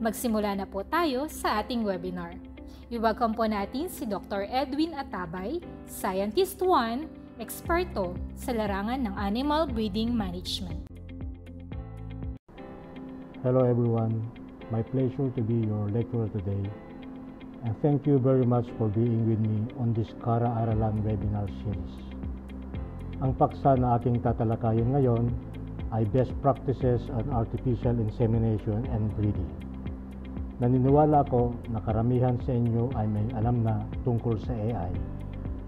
Magsimula na po tayo sa ating webinar. I-welcome po natin si Dr. Edwin Atabay, Scientist 1, eksperto sa larangan ng Animal Breeding Management. Hello everyone, my pleasure to be your lecturer today. And thank you very much for being with me on this Kara-Aralan webinar series. Ang paksa na aking tatalakayin ngayon ay best practices on artificial insemination and breeding. Naniniwala ako na karamihan sa inyo ay may alam na tungkol sa AI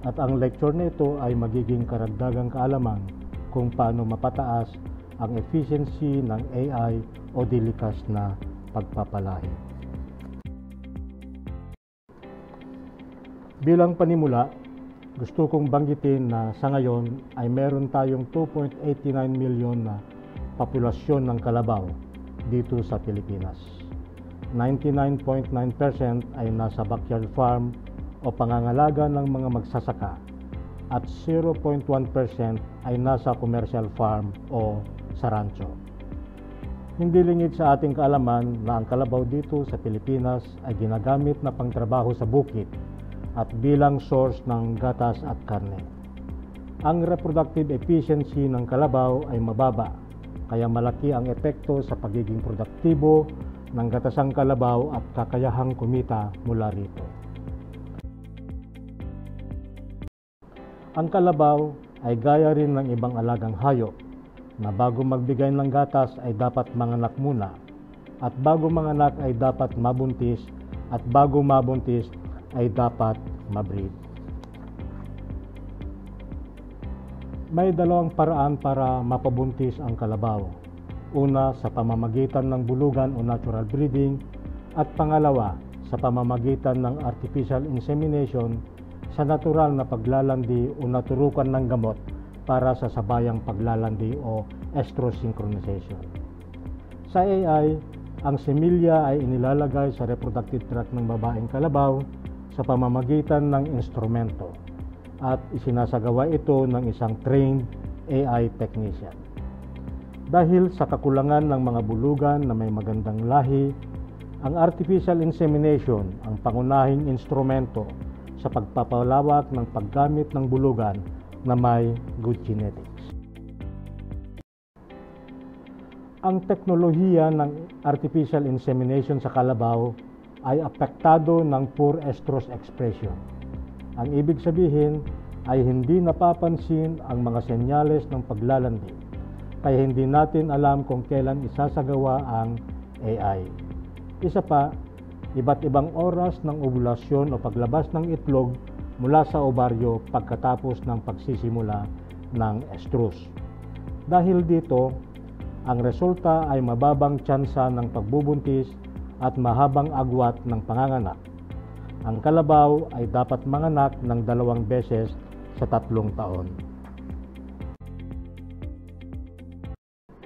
at ang lecture na ito ay magiging karagdagang kaalaman kung paano mapataas ang efficiency ng AI o dilikas na pagpapalahi. Bilang panimula, gusto kong banggitin na sa ngayon ay meron tayong 2.89 milyon na populasyon ng kalabaw dito sa Pilipinas. 99.9% ay nasa backyard farm o pangangalaga ng mga magsasaka at 0.1% ay nasa commercial farm o sa rancho. Hindi lingid sa ating kaalaman na ang kalabaw dito sa Pilipinas ay ginagamit na pangtrabaho sa bukid at bilang source ng gatas at karne. Ang reproductive efficiency ng kalabaw ay mababa, kaya malaki ang epekto sa pagiging produktibo ng gatasang kalabaw at kakayahang kumita mula rito. Ang kalabaw ay gaya rin ng ibang alagang hayop na bago magbigay ng gatas ay dapat manganak muna at bago manganak ay dapat mabuntis at bago mabuntis ay dapat mabreed. May dalawang paraan para mapabuntis ang kalabaw. Una, sa pamamagitan ng bulugan o natural breeding at pangalawa, sa pamamagitan ng artificial insemination sa natural na paglalandi o naturukan ng gamot para sa sabayang paglalandi o estrosynchronization. Sa AI, ang semilya ay inilalagay sa reproductive tract ng babaeng kalabaw sa pamamagitan ng instrumento at isinasagawa ito ng isang trained AI technician. Dahil sa kakulangan ng mga bulugan na may magandang lahi, ang artificial insemination ang pangunahing instrumento sa pagpapalawak ng paggamit ng bulugan na may good genetics. Ang teknolohiya ng artificial insemination sa kalabaw ay apektado ng poor estrus expression. Ang ibig sabihin ay hindi napapansin ang mga senyales ng paglalandi, kaya hindi natin alam kung kailan isasagawa ang AI. Isa pa, iba't ibang oras ng ovulasyon o paglabas ng itlog mula sa ovaryo pagkatapos ng pagsisimula ng estrus. Dahil dito, ang resulta ay mababang tsansa ng pagbubuntis at mahabang agwat ng panganganak. Ang kalabaw ay dapat manganak ng 2 beses sa 3 taon.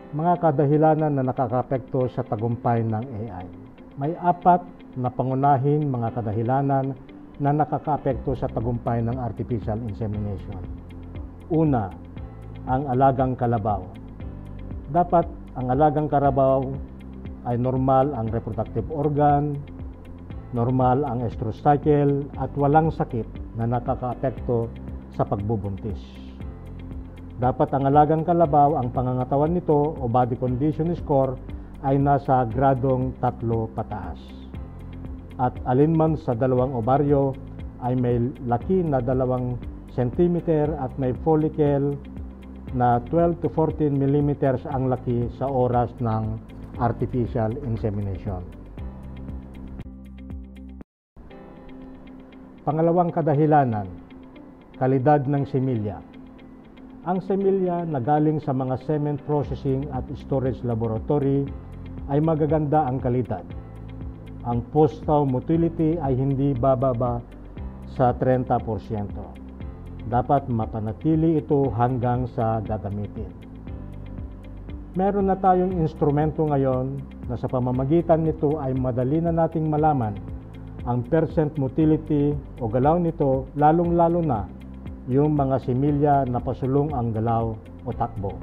Mga kadahilanan na nakakaapekto sa tagumpay ng AI. May 4 na pangunahing mga kadahilanan na nakakaapekto sa tagumpay ng artificial insemination. Una, ang alagang kalabaw. Dapat ang alagang kalabaw ay normal ang reproductive organ, normal ang estrus cycle at walang sakit na nakakaapekto sa pagbubuntis. Dapat ang alagang kalabaw, ang pangangatawan nito o body condition score ay nasa gradong 3 pataas. At alinman sa 2 ovaryo ay may laki na 2 cm at may follicle na 12 to 14 mm ang laki sa oras ng artificial insemination. Pangalawang kadahilanan, kalidad ng semilya. Ang semilya na galing sa mga semen processing at storage laboratory ay magaganda ang kalidad. Ang post-sow motility ay hindi bababa sa 30%. Dapat mapanatili ito hanggang sa gagamitin. Meron na tayong instrumento ngayon na sa pamamagitan nito ay madali na nating malaman ang percent motility o galaw nito, lalong-lalo na yung mga similya na pasulong ang galaw o takbo.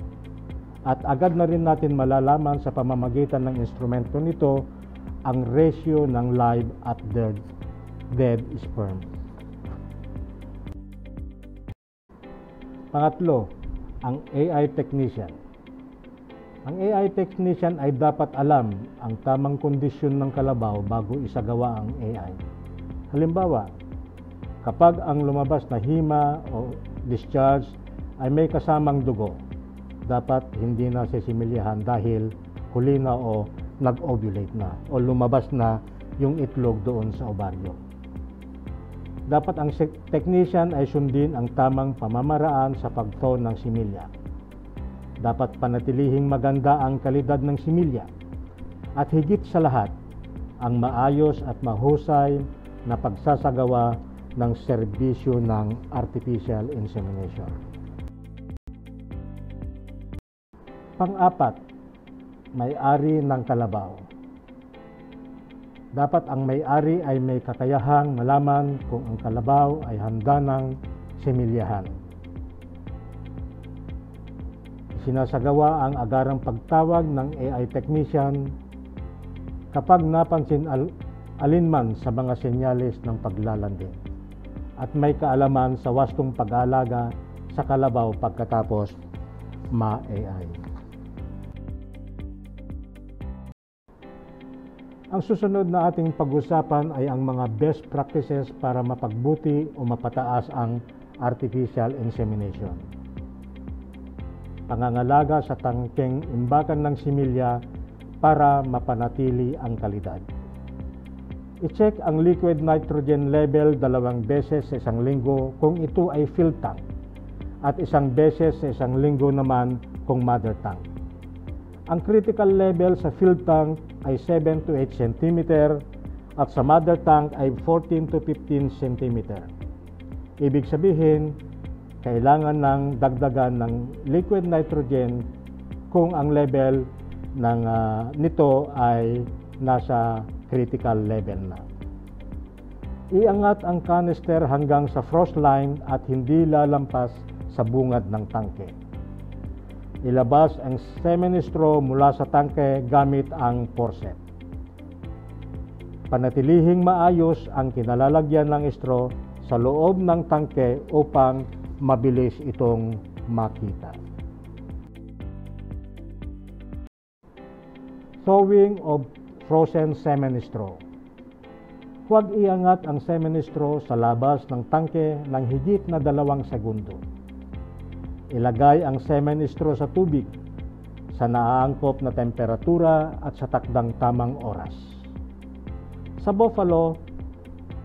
At agad na rin natin malalaman sa pamamagitan ng instrumento nito ang ratio ng live at dead sperm. Pangatlo, ang AI technician. Ang AI technician ay dapat alam ang tamang kondisyon ng kalabaw bago isagawa ang AI. Halimbawa, kapag ang lumabas na hima o discharge ay may kasamang dugo, dapat hindi na sisimilyahan dahil huli na o nag-ovulate na o lumabas na yung itlog doon sa ovaryo. Dapat ang technician ay sundin ang tamang pamamaraan sa pagtone ng similya. Dapat panatilihing maganda ang kalidad ng similya at higit sa lahat, ang maayos at mahusay na pagsasagawa ng serbisyo ng artificial insemination. Pang-apat, may-ari ng kalabaw. Dapat ang may-ari ay may kakayahang malaman kung ang kalabaw ay handa ng similyahan. Sinasagawa ang agarang pagtawag ng AI technician kapag napansin alinman sa mga senyales ng paglalandi at may kaalaman sa wastong pag-aalaga sa kalabaw pagkatapos ma-AI. Ang susunod na ating pag-usapan ay ang mga best practices para mapagbuti o mapataas ang artificial insemination. Pangangalaga sa tangkeng imbakan ng similya para mapanatili ang kalidad. I-check ang liquid nitrogen level 2 beses sa isang linggo kung ito ay fill tank at 1 beses sa isang linggo naman kung mother tank. Ang critical level sa fill tank ay 7 to 8 cm at sa mother tank ay 14 to 15 cm. Ibig sabihin, kailangan ng dagdagan ng liquid nitrogen kung ang level nito ay nasa critical level na. Iangat ang canister hanggang sa frost line at hindi lalampas sa bungad ng tangke. Ilabas ang semen straw mula sa tangke gamit ang forceps. Panatilihing maayos ang kinalalagyan ng straw sa loob ng tangke upang mabilis itong makita. Thawing of frozen semen straw. Huwag iangat ang semen straw sa labas ng tangke ng higit na 2 segundo. Ilagay ang semen straw sa tubig sa naaangkop na temperatura at sa takdang tamang oras. Sa buffalo,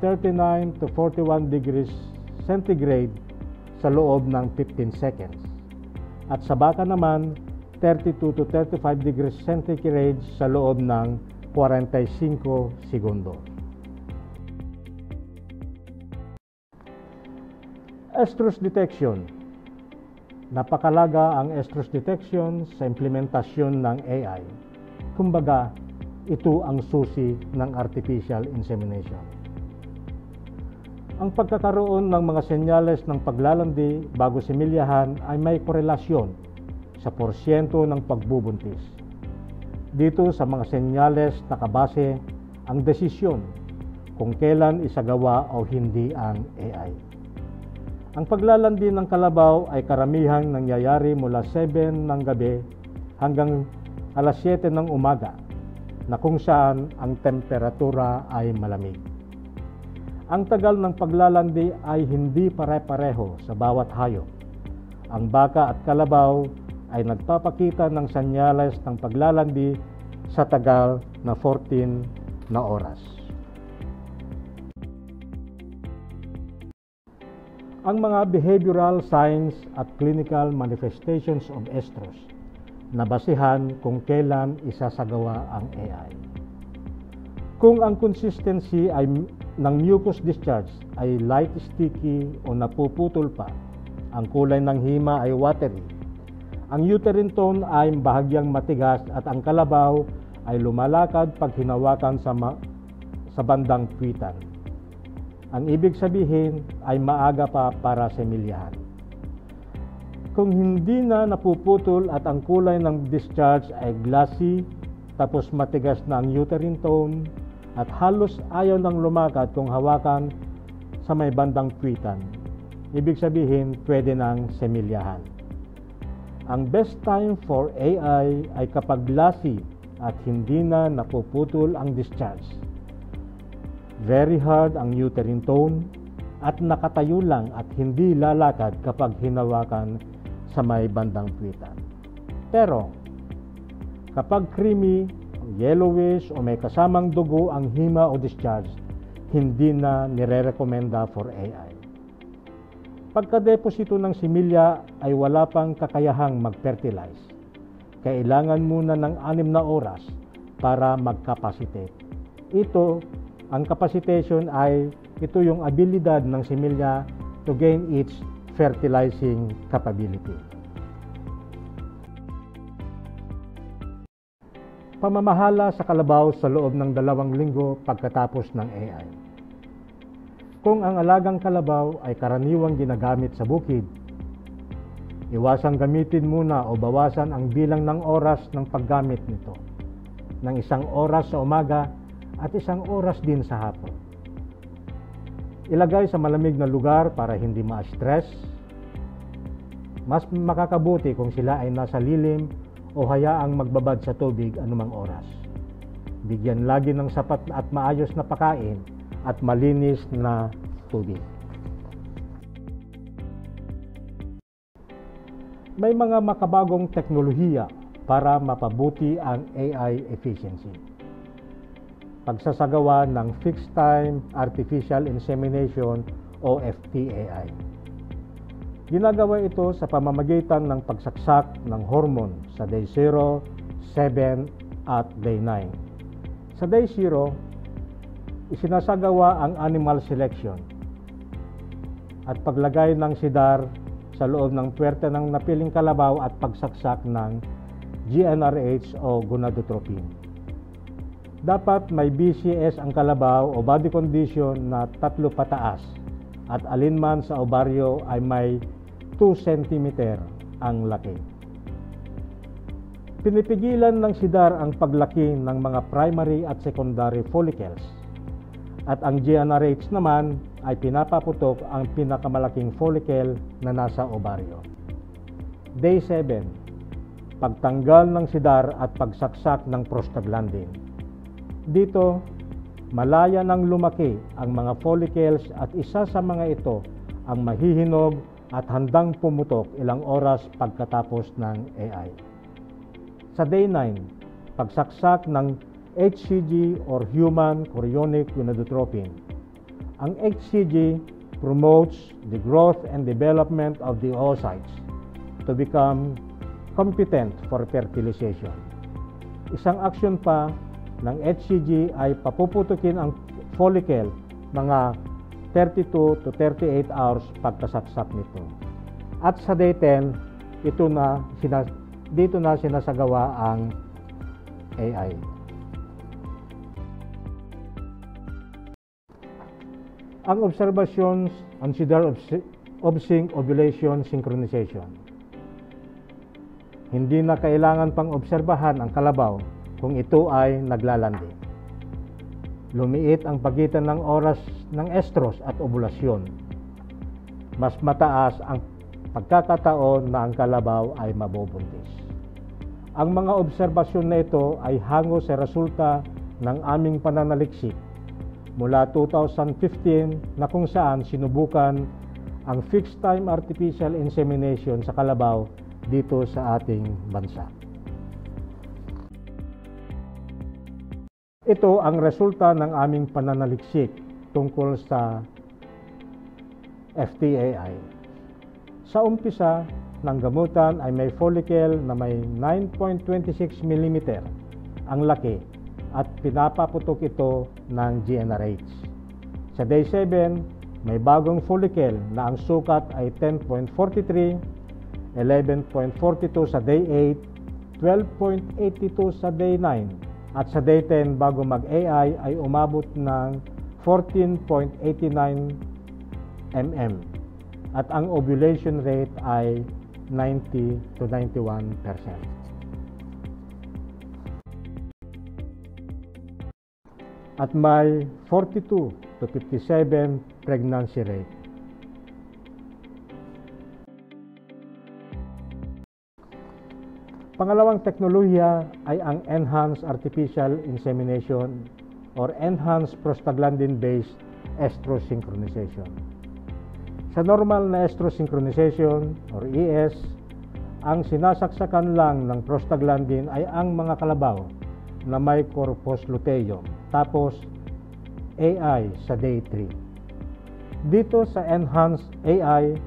39 to 41 degrees centigrade sa loob ng 15 seconds. At sa baka naman, 32 to 35 degrees centigrade sa loob ng 45 segundo. Estrus detection. Napakalaga ang estrus detection sa implementasyon ng AI. Kumbaga, ito ang susi ng artificial insemination. Ang pagkakaroon ng mga senyales ng paglalandi bago similyahan ay may korelasyon sa porsyento ng pagbubuntis. Dito sa mga senyales nakabase ang desisyon kung kailan isagawa o hindi ang AI. Ang paglalandi ng kalabaw ay karamihang nangyayari mula 7 ng gabi hanggang alas 7 ng umaga na kung saan ang temperatura ay malamig. Ang tagal ng paglalandi ay hindi pare-pareho sa bawat hayop. Ang baka at kalabaw ay nagpapakita ng senyales ng paglalandi sa tagal na 14 na oras. Ang mga behavioral signs at clinical manifestations of estrus na basihan kung kailan isasagawa ang AI. Kung ang consistency ay ng mucus discharge ay light sticky o napuputol pa, ang kulay ng hima ay watery, ang uterine tone ay bahagyang matigas at ang kalabaw ay lumalakad pag hinawakan sa bandang puwitan. Ang ibig sabihin ay maaga pa para similyahan. Kung hindi na napuputol at ang kulay ng discharge ay glassy, tapos matigas na ang uterine tone at halos ayaw nang lumakad kung hawakan sa may bandang puwitan. Ibig sabihin, pwede nang semilyahan. Ang best time for AI ay kapag lassi at hindi na napuputol ang discharge. Very hard ang uterine tone at nakatayo lang at hindi lalakad kapag hinawakan sa may bandang puwitan. Pero kapag creamy, yellowish o may kasamang dugo ang hima o discharge, hindi na nire-recommenda for AI. Pagkadeposito ng similya ay wala pang kakayahang mag-fertilize. Kailangan muna ng 6 na oras para mag-capacitate. Ang capacitation ay ito yung abilidad ng similya to gain its fertilizing capability. Pamamahala sa kalabaw sa loob ng 2 linggo pagkatapos ng AI. Kung ang alagang kalabaw ay karaniwang ginagamit sa bukid, iwasang gamitin muna o bawasan ang bilang ng oras ng paggamit nito, ng 1 oras sa umaga at 1 oras din sa hapon. Ilagay sa malamig na lugar para hindi ma-stress. Mas makakabuti kung sila ay nasa lilim o hayaang magbabad sa tubig anumang oras. Bigyan lagi ng sapat at maayos na pagkain at malinis na tubig. May mga makabagong teknolohiya para mapabuti ang AI efficiency. Pagsasagawa ng Fixed Time Artificial Insemination o FTAI. Ginagawa ito sa pamamagitan ng pagsaksak ng hormone sa day 0, 7 at day 9. Sa day 0, isinasagawa ang animal selection at paglagay ng sidar sa loob ng puwerte ng napiling kalabaw at pagsaksak ng GnRH o gonadotropin. Dapat may BCS ang kalabaw o body condition na 3 pataas at alinman sa ovaryo ay may 2 cm ang laki. Pinipigilan ng sidar ang paglaki ng mga primary at secondary follicles. At ang GnRH naman ay pinapaputok ang pinakamalaking follicle na nasa ovaryo. Day 7, pagtanggal ng sidar at pagsaksak ng prostaglandin. Dito, malaya nang lumaki ang mga follicles at isa sa mga ito ang mahihinog at handang pumutok ilang oras pagkatapos ng AI. Sa day 9, pagsaksak ng HCG or human chorionic gonadotropin. Ang HCG promotes the growth and development of the oocytes to become competent for fertilization. Isang aksyon pa ng HCG ay papuputukin ang follicle mga 32 to 38 hours pagkasaksak nito. At sa day 10, dito na sinasagawa ang AI. Ang observations consider ovsync ovulation synchronization. Hindi na kailangan pang obserbahan ang kalabaw kung ito ay naglalandi. Lumiit ang pagitan ng oras ng estros at ovulasyon. Mas mataas ang pagkakataon na ang kalabaw ay mabubuntis. Ang mga obserbasyon na ito ay hango sa resulta ng aming pananaliksik mula 2015 na kung saan sinubukan ang fixed time artificial insemination sa kalabaw dito sa ating bansa. Ito ang resulta ng aming pananaliksik tungkol sa FTAI. Sa umpisa ng gamutan ay may follicle na may 9.26 mm ang laki at pinapaputok ito ng GnRH. Sa day 7, may bagong follicle na ang sukat ay 10.43, 11.42 sa day 8, 12.82 sa day 9, at sa day 10 bago mag-AI ay umabot ng 14.89 mm at ang ovulation rate ay 90 to 91%. at may 42 to 57 pregnancy rate. Pangalawang teknolohiya ay ang Enhanced Artificial Insemination or Enhanced Prostaglandin-Based Estrosynchronization. Sa normal na estrosynchronization or ES, ang sinasaksakan lang ng prostaglandin ay ang mga kalabaw na may corpus luteum, tapos AI sa day 3. Dito sa Enhanced AI,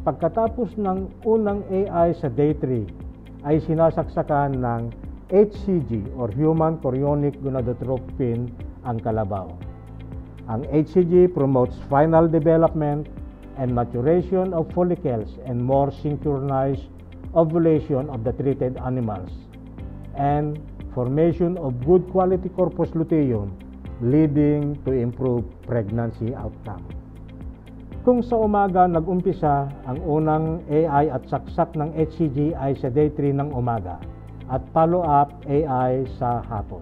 pagkatapos ng unang AI sa day 3, ay sinasaksakan ng HCG or Human Chorionic Gonadotropin ang kalabaw. Ang HCG promotes final development and maturation of follicles and more synchronized ovulation of the treated animals and formation of good quality corpus luteum leading to improved pregnancy outcome. Kung sa umaga nag-umpisa, ang unang AI at saksak ng HCG ay sa day 3 ng umaga at follow-up AI sa hapon.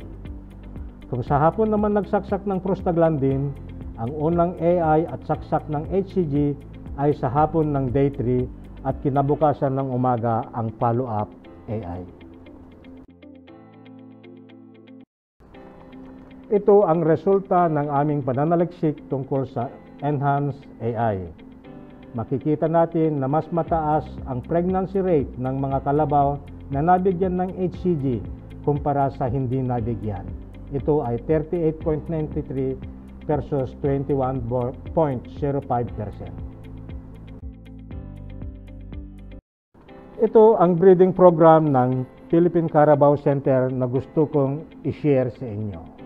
Kung sa hapon naman nagsaksak ng prostaglandin, ang unang AI at saksak ng HCG ay sa hapon ng day 3 at kinabukasan ng umaga ang follow-up AI. Ito ang resulta ng aming pananaliksik tungkol sa Enhanced AI. Makikita natin na mas mataas ang pregnancy rate ng mga kalabaw na nabigyan ng HCG kumpara sa hindi nabigyan. Ito ay 38.93 versus 21.05%. Ito ang breeding program ng Philippine Carabao Center na gusto kong i-share sa inyo.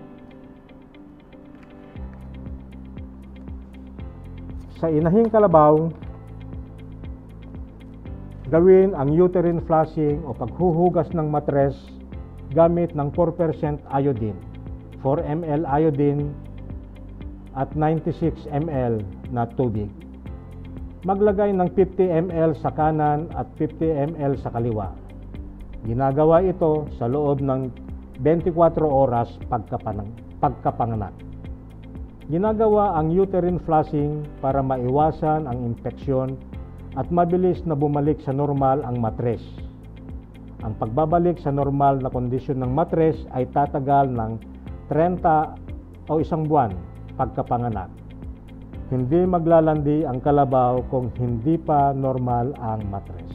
Sa inahing kalabaw, gawin ang uterine flushing o paghuhugas ng matres gamit ng 4% iodine, 4 ml iodine at 96 ml na tubig. Maglagay ng 50 ml sa kanan at 50 ml sa kaliwa. Ginagawa ito sa loob ng 24 oras pagkapanganak. Ginagawa ang uterine flushing para maiwasan ang infeksyon at mabilis na bumalik sa normal ang matres. Ang pagbabalik sa normal na kondisyon ng matres ay tatagal ng 30 o 1 buwan pagkapanganak. Hindi maglalandi ang kalabaw kung hindi pa normal ang matres.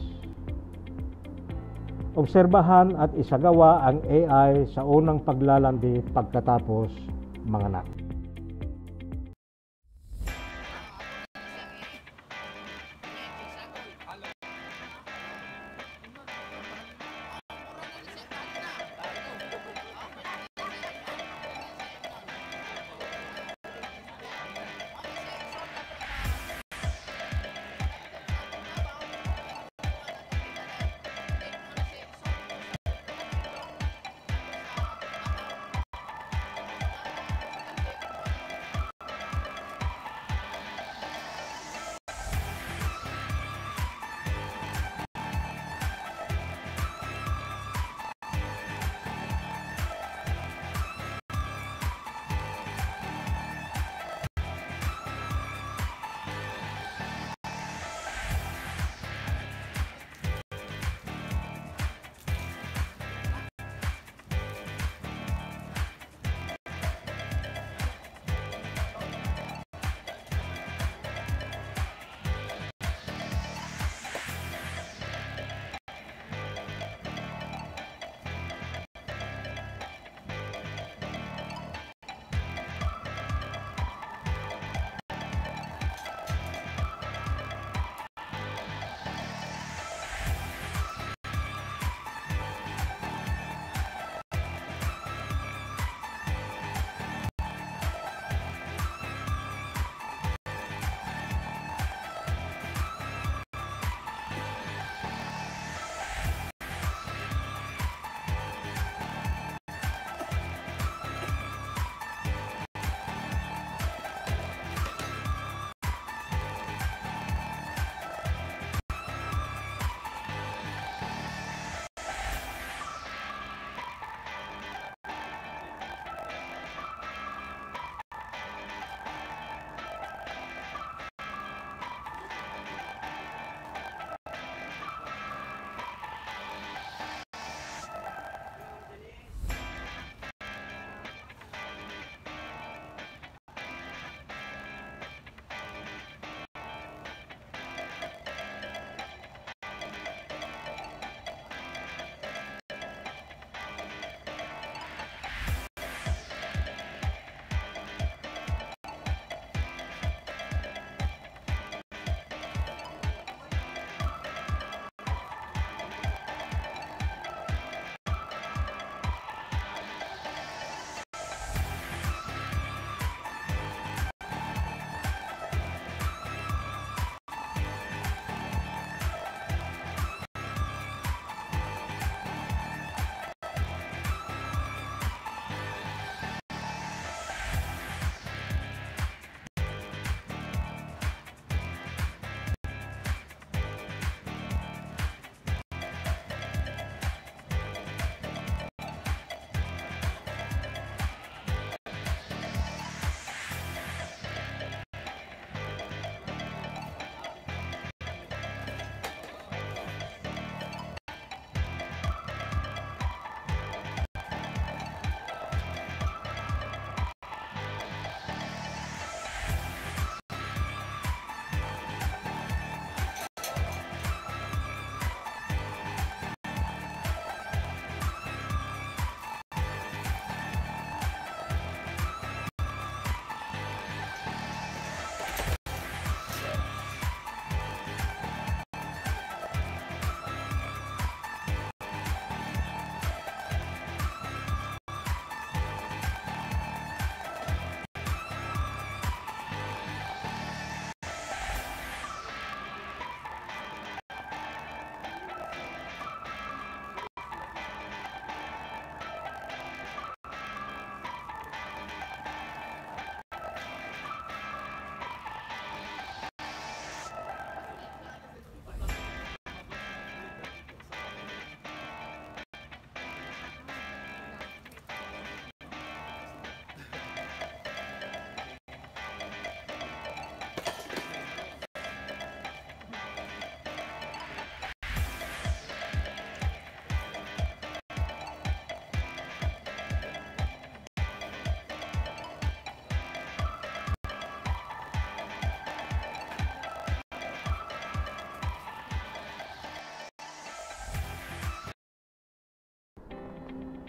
Obserbahan at isagawa ang AI sa unang paglalandi pagkatapos manganak.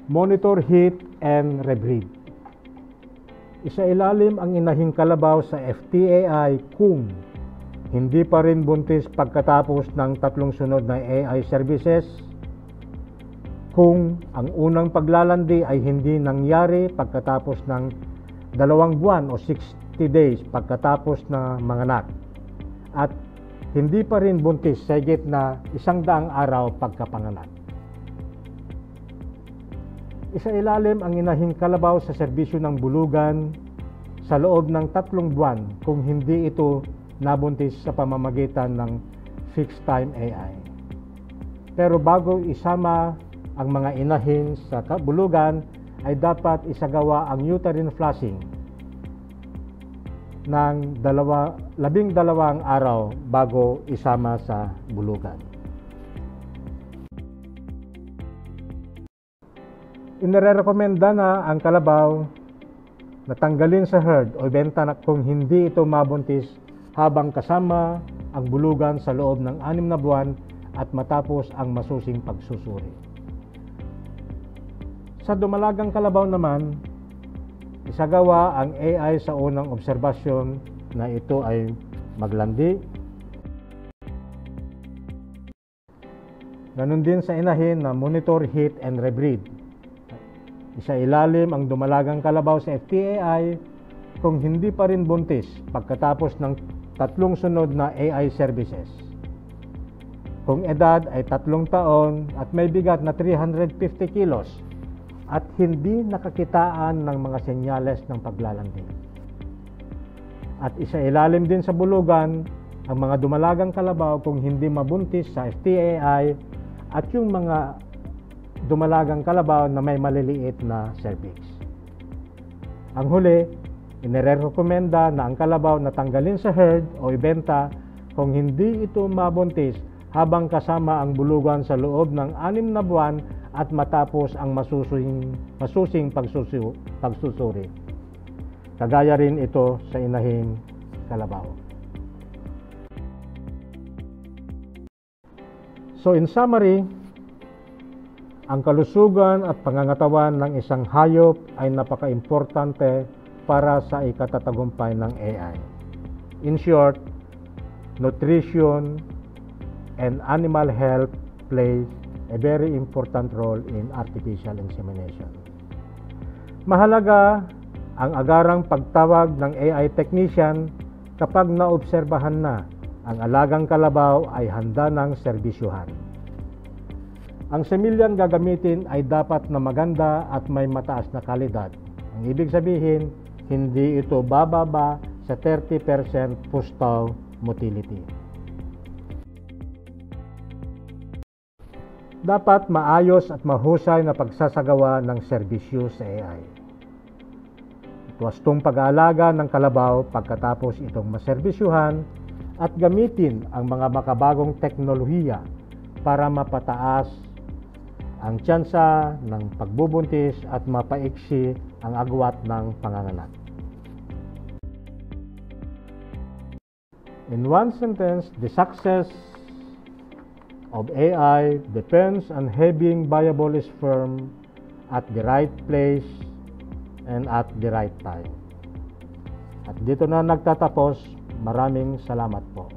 Monitor heat and rebreed. Isailalim ang inahing kalabaw sa FTAI kung hindi pa rin buntis pagkatapos ng 3 sunod na AI services, kung ang unang paglalandi ay hindi nangyari pagkatapos ng 2 buwan o 60 days pagkatapos na manganak, at hindi pa rin buntis sa higit na 100 araw pagkapanganak. Isailalim ang inahing kalabaw sa serbisyo ng bulugan sa loob ng 3 buwan kung hindi ito nabuntis sa pamamagitan ng fixed time AI. Pero bago isama ang mga inahin sa bulugan, ay dapat isagawa ang uterine flushing ng 12 araw bago isama sa bulugan. Inirekomenda na ang kalabaw na tanggalin sa herd o ibenta kung hindi ito mabuntis habang kasama ang bulugan sa loob ng 6 na buwan at matapos ang masusing pagsusuri. Sa dumalagang kalabaw naman, isagawa ang AI sa unang obserbasyon na ito ay maglandi. Ganon din sa inahin na monitor heat and rebreed. Isailalim ang dumalagang kalabaw sa FTAI kung hindi pa rin buntis pagkatapos ng 3 sunod na AI services. Kung edad ay 3 taon at may bigat na 350 kilos at hindi nakakitaan ng mga senyales ng paglalandi. At isailalim din sa bulugan ang mga dumalagang kalabaw kung hindi mabuntis sa FTAI at yung mga dumalagang kalabaw na may maliliit na cervix. Ang huli, inirekomenda na ang kalabaw na tanggalin sa herd o ibenta kung hindi ito mabuntis habang kasama ang bulugan sa loob ng 6 na buwan at matapos ang masusing pagsusuri. Kagaya rin ito sa inahing kalabaw. So in summary, ang kalusugan at pangangatawan ng isang hayop ay napaka-importante para sa ikatatagumpay ng AI. In short, nutrition and animal health plays a very important role in artificial insemination. Mahalaga ang agarang pagtawag ng AI technician kapag naobserbahan na ang alagang kalabaw ay handa ng serbisyuhan. Ang semilyang gagamitin ay dapat na maganda at may mataas na kalidad. Ang ibig sabihin, hindi ito bababa sa 30% postal motility. Dapat maayos at mahusay na pagsasagawa ng serbisyo sa AI. Wastong pag-aalaga ng kalabaw pagkatapos itong maserbisyuhan at gamitin ang mga makabagong teknolohiya para mapataas ang tsansa ng pagbubuntis at mapaiksi ang agwat ng panganganak. In one sentence, the success of AI depends on having viable sperm at the right place and at the right time. At dito na nagtatapos. Maraming salamat po.